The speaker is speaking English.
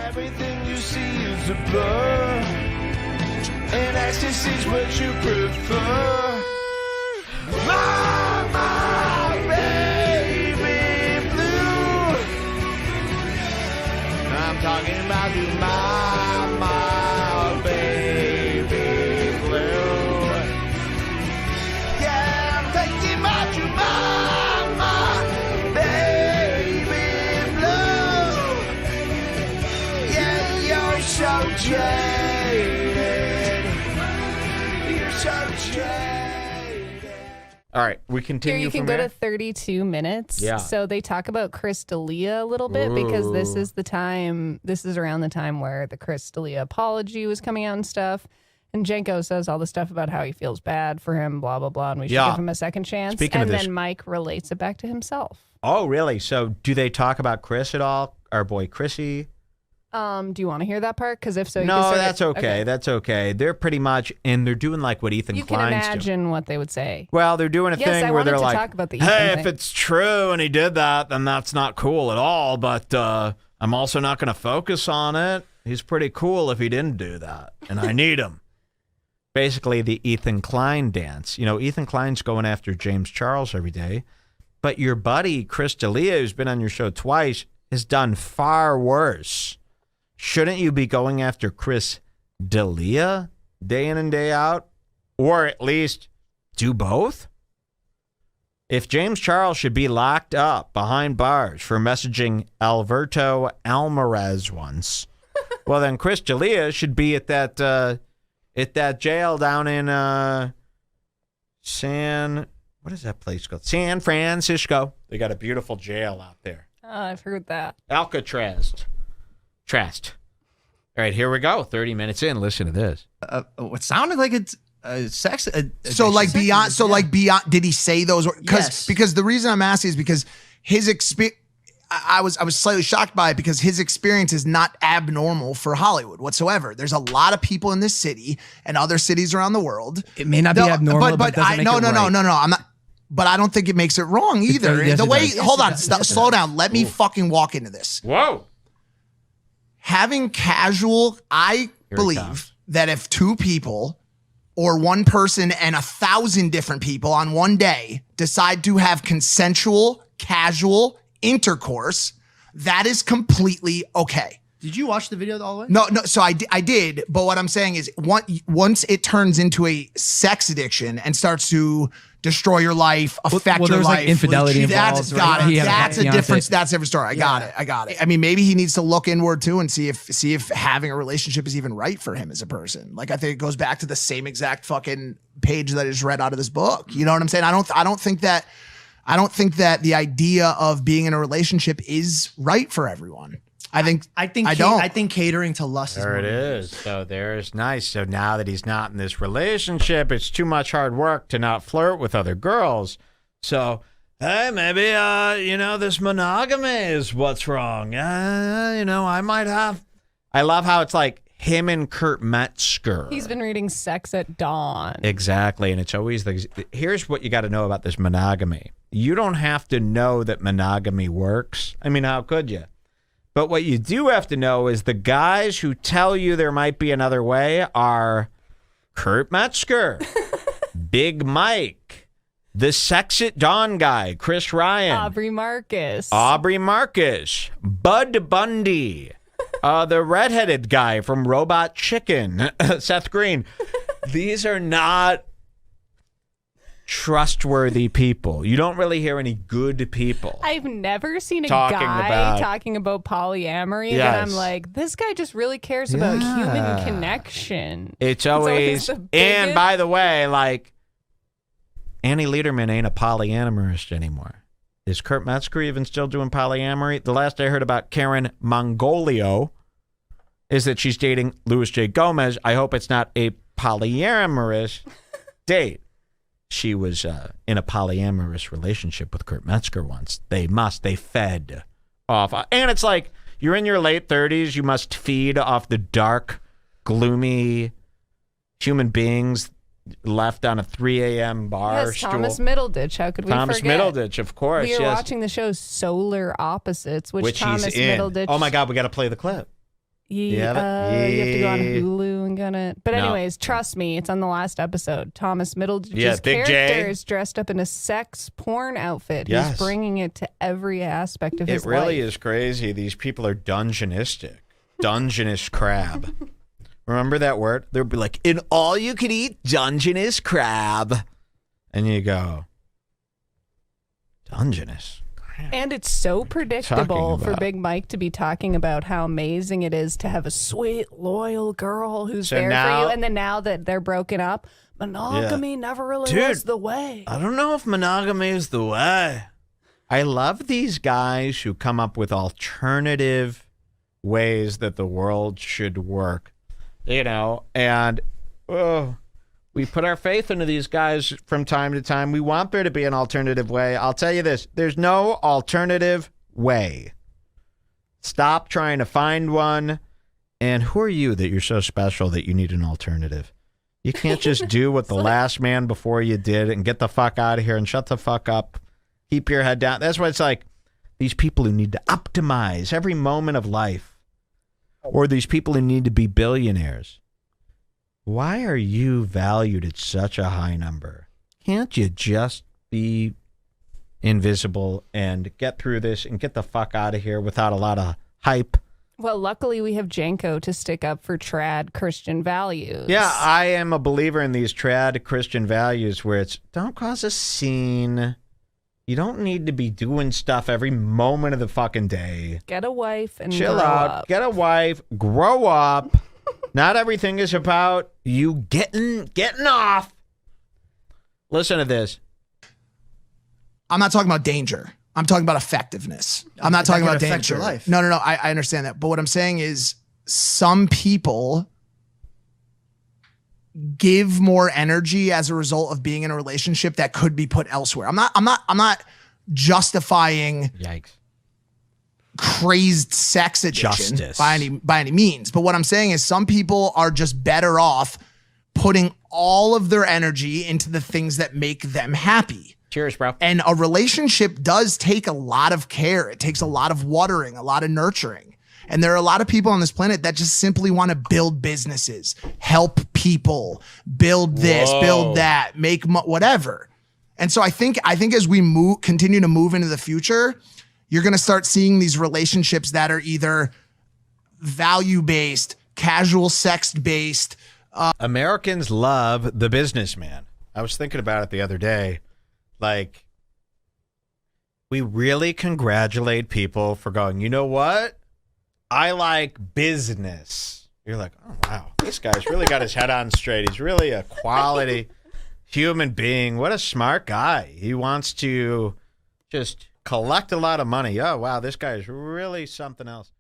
Everything you see is a blur, and ecstasy's what you prefer. Mama, baby blue. I'm talking about you, mama, baby blue. Yeah, I'm thinking about you, mama, baby blue. Yeah, you're so jaded. You're so jaded. All right, we continue. Here you can go to 32 minutes. Yeah. So they talk about Chris D'Elia a little bit because this is around the time where the Chris D'Elia apology was coming out and stuff. And Jenko says all the stuff about how he feels bad for him, blah, blah, blah, and we should give him a second chance. Speaking of this, then Mike relates it back to himself. Oh, really? So do they talk about Chris at all? Our boy Chrissy? Do you want to hear that part? Because if so, you can No, start that's okay. That's okay. They're pretty much, and they're doing like what Ethan You can Klein's imagine what they would say. Well, they're doing a Yes, thing I where they're wanted to like, talk about the Ethan hey, if thing. it's true and he did that, then that's not cool at all. But I'm also not going to focus on it. He's pretty cool if he didn't do that, and I need him. Basically, the Ethan Klein dance. You know, Ethan Klein's going after James Charles every day, but your buddy Chris D'Elia, who's been on your show twice, has done far worse. Shouldn't you be going after Chris D'Elia day in and day out? Or at least do both? If James Charles should be locked up behind bars for messaging Alberto Alvarez once, well, then Chris D'Elia should be at that jail down in what is that place called? San Francisco. They got a beautiful jail out there. Oh, I've heard that. Alcatraz. Trust. All right, here we go. 30 minutes in. Listen to this. What sounded like it's sex. So like beyond. So like beyond. Did he say those? Yes. Because the reason I'm asking is because his experience. I was slightly shocked by it because his experience is not abnormal for Hollywood whatsoever. There's a lot of people in this city and other cities around the world. It may not be abnormal, but it doesn't make it right. No. I'm not. But I don't think it makes it wrong either. Yes, the it way. does. Hold on. Yes, it does. Slow down. Let me fucking walk into this. Whoa. Having casual, I believe that if two people or one person and 1,000 different people on one day decide to have consensual, casual intercourse, that is completely okay. Did you watch the video all the way? No. So I did. But what I'm saying is once it turns into a sex addiction and starts to destroy your life, affect your there's life. like infidelity involved. Got Right? it. That's a difference. That's a different story. I got it. I mean, maybe he needs to look inward too and see if having a relationship is even right for him as a person. Like I think it goes back to the same exact fucking page that I just read out of this book. You know what I'm saying? I don't think that the idea of being in a relationship is right for everyone. I think catering to lust is There more it is. So there's nice. So now that he's not in this relationship, it's too much hard work to not flirt with other girls. So, hey, maybe, this monogamy is what's wrong. I might have. I love how it's like him and Kurt Metzger. He's been reading Sex at Dawn. Exactly. And it's always here's what you got to know about this monogamy. You don't have to know that monogamy works. I mean, how could you? But what you do have to know is the guys who tell you there might be another way are Kurt Metzger, Big Mike, the Sex at Dawn guy, Chris Ryan, Aubrey Marcus, Bud Bundy, the redheaded guy from Robot Chicken, Seth Green. These are not trustworthy people. You don't really hear any good people. I've never seen a talking guy talking about polyamory that I'm like, this guy just really cares about human connection. It's always and by the way, like Annie Lederman ain't a polyamorist anymore. Is Kurt Metzger even still doing polyamory? The last I heard about Karen Mongolio is that she's dating Louis J. Gomez. I hope it's not a polyamorous date. She was in a polyamorous relationship with Kurt Metzger once. They fed off. And it's like, you're in your late 30s. You must feed off the dark, gloomy human beings left on a 3 a.m. bar stool. Thomas Middleditch. How could we forget? Thomas Middleditch, of course. We were watching the show Solar Opposites, which Thomas he's in. Middleditch. Oh, my God. We got to play the clip. You have to go on Hulu and get it. But anyways, trust me, it's on the last episode. Thomas Middleditch's character is dressed up in a sex porn outfit. Yes. He's bringing it to every aspect of his life. It really is crazy. These people are dungeonistic. Dungeness crab. Remember that word? They'll be like, an all-you-can-eat Dungeness crab. And you go, Dungeness. And it's so predictable for Big Mike to be talking about how amazing it is to have a sweet, loyal girl who's there for you. And then now that they're broken up, monogamy never really was the way. I don't know if monogamy is the way. I love these guys who come up with alternative ways that the world should work. And we put our faith into these guys from time to time. We want there to be an alternative way. I'll tell you this. There's no alternative way. Stop trying to find one. And who are you that you're so special that you need an alternative? You can't just do what the last man before you did and get the fuck out of here and shut the fuck up. Keep your head down. That's why it's like these people who need to optimize every moment of life, or these people who need to be billionaires. Why are you valued at such a high number? Can't you just be invisible and get through this and get the fuck out of here without a lot of hype? Well, luckily we have Janko to stick up for trad Christian values. Yeah, I am a believer in these trad Christian values where it's don't cause a scene. You don't need to be doing stuff every moment of the fucking day. Get a wife and chill grow out. up. Get a wife. Grow up. Not everything is about you getting off. Listen to this. I'm not talking about danger. I'm talking about effectiveness. I'm not talking about danger. Your life. No. I understand that. But what I'm saying is some people give more energy as a result of being in a relationship that could be put elsewhere. I'm not justifying Yikes. crazed sex addiction by any means. But what I'm saying is some people are just better off putting all of their energy into the things that make them happy. Cheers, bro. And a relationship does take a lot of care. It takes a lot of watering, a lot of nurturing. And there are a lot of people on this planet that just simply want to build businesses, help people, build this, build that, make whatever. And so I think as we continue to move into the future, you're going to start seeing these relationships that are either value-based, casual sex-based. Americans love the businessman. I was thinking about it the other day. Like, we really congratulate people for going, you know what? I like business. You're like, oh, wow, this guy's really got his head on straight. He's really a quality human being. What a smart guy. He wants to just collect a lot of money. Oh, wow, this guy is really something else.